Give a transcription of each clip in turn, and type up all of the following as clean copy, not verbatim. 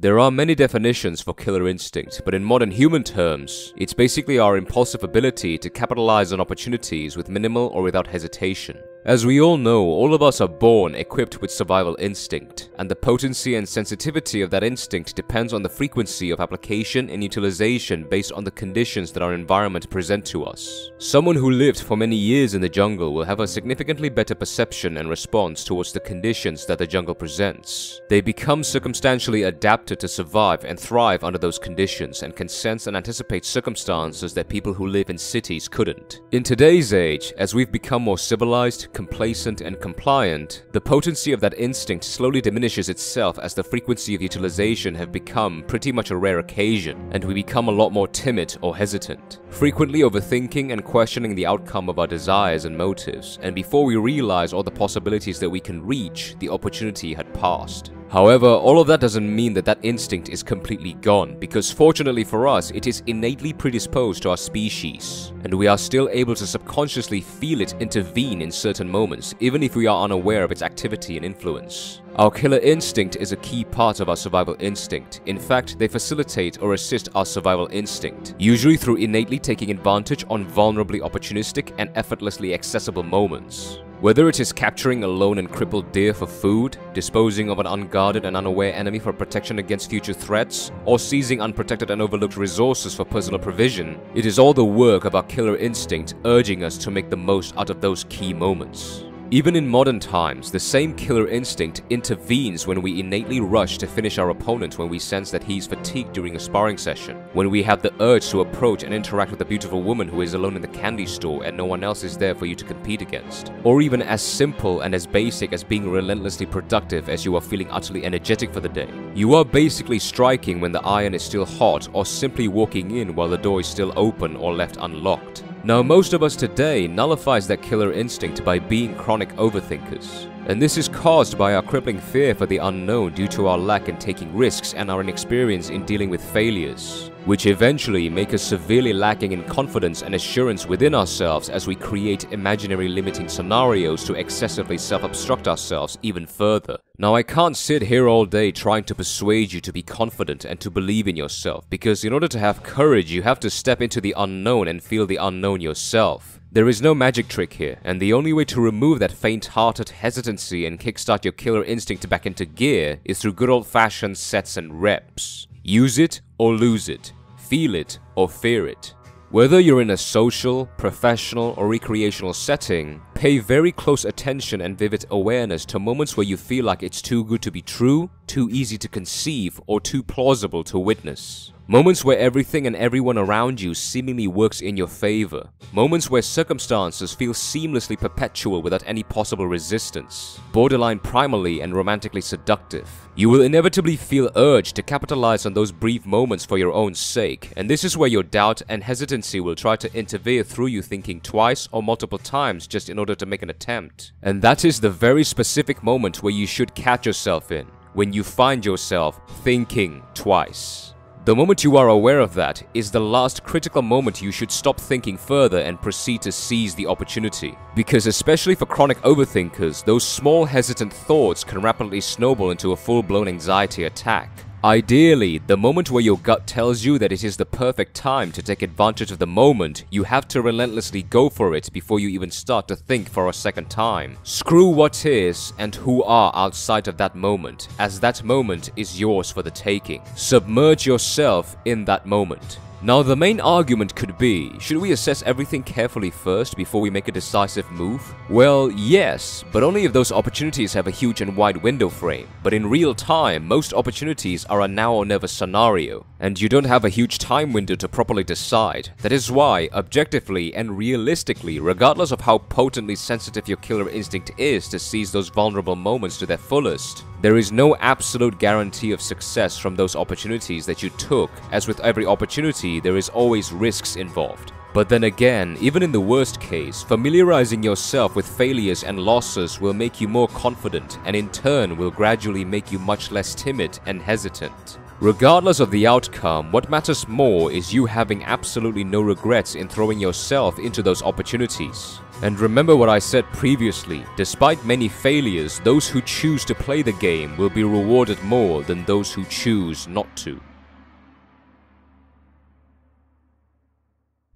There are many definitions for killer instinct, but in modern human terms, it's basically our impulsive ability to capitalize on opportunities with minimal or without hesitation. As we all know, all of us are born equipped with survival instinct, and the potency and sensitivity of that instinct depends on the frequency of application and utilization based on the conditions that our environment present to us. Someone who lived for many years in the jungle will have a significantly better perception and response towards the conditions that the jungle presents. They become circumstantially adapted to survive and thrive under those conditions and can sense and anticipate circumstances that people who live in cities couldn't. In today's age, as we've become more civilized, complacent, and compliant, the potency of that instinct slowly diminishes itself as the frequency of utilization have become pretty much a rare occasion, and we become a lot more timid or hesitant, frequently overthinking and questioning the outcome of our desires and motives, and before we realize all the possibilities that we can reach, the opportunity had passed. However, all of that doesn't mean that that instinct is completely gone, because fortunately for us, it is innately predisposed to our species, and we are still able to subconsciously feel it intervene in certain moments, even if we are unaware of its activity and influence. Our killer instinct is a key part of our survival instinct. In fact, they facilitate or assist our survival instinct, usually through innately taking advantage on vulnerably opportunistic and effortlessly accessible moments. Whether it is capturing a lone and crippled deer for food, disposing of an unguarded and unaware enemy for protection against future threats, or seizing unprotected and overlooked resources for personal provision, it is all the work of our killer instinct urging us to make the most out of those key moments. Even in modern times, the same killer instinct intervenes when we innately rush to finish our opponent when we sense that he is fatigued during a sparring session, when we have the urge to approach and interact with a beautiful woman who is alone in the candy store and no one else is there for you to compete against, or even as simple and as basic as being relentlessly productive as you are feeling utterly energetic for the day. You are basically striking when the iron is still hot, or simply walking in while the door is still open or left unlocked. Now, most of us today nullifies that killer instinct by being chronic overthinkers. And this is caused by our crippling fear for the unknown due to our lack in taking risks and our inexperience in dealing with failures, which eventually make us severely lacking in confidence and assurance within ourselves as we create imaginary limiting scenarios to excessively self-obstruct ourselves even further. Now, I can't sit here all day trying to persuade you to be confident and to believe in yourself, because in order to have courage, you have to step into the unknown and feel the unknown yourself. There is no magic trick here, and the only way to remove that faint-hearted hesitancy and kickstart your killer instinct back into gear is through good old-fashioned sets and reps. Use it or lose it. Feel it or fear it. Whether you're in a social, professional, or recreational setting, pay very close attention and vivid awareness to moments where you feel like it's too good to be true, too easy to conceive, or too plausible to witness. Moments where everything and everyone around you seemingly works in your favor. Moments where circumstances feel seamlessly perpetual without any possible resistance. Borderline primally and romantically seductive. You will inevitably feel urged to capitalize on those brief moments for your own sake, and this is where your doubt and hesitancy will try to interfere through you thinking twice or multiple times just in order to make an attempt. And that is the very specific moment where you should catch yourself in, when you find yourself thinking twice. The moment you are aware of that is the last critical moment you should stop thinking further and proceed to seize the opportunity. Because especially for chronic overthinkers, those small hesitant thoughts can rapidly snowball into a full-blown anxiety attack. Ideally, the moment where your gut tells you that it is the perfect time to take advantage of the moment, you have to relentlessly go for it before you even start to think for a second time. Screw what is and who are outside of that moment, as that moment is yours for the taking. Submerge yourself in that moment. Now, the main argument could be, should we assess everything carefully first before we make a decisive move? Well, yes, but only if those opportunities have a huge and wide window frame. But in real time, most opportunities are a now or never scenario, and you don't have a huge time window to properly decide. That is why, objectively and realistically, regardless of how potently sensitive your killer instinct is to seize those vulnerable moments to their fullest, there is no absolute guarantee of success from those opportunities that you took, as with every opportunity, there is always risks involved. But then again, even in the worst case, familiarizing yourself with failures and losses will make you more confident and in turn will gradually make you much less timid and hesitant. Regardless of the outcome, what matters more is you having absolutely no regrets in throwing yourself into those opportunities. And remember what I said previously, despite many failures, those who choose to play the game will be rewarded more than those who choose not to.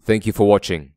Thank you for watching.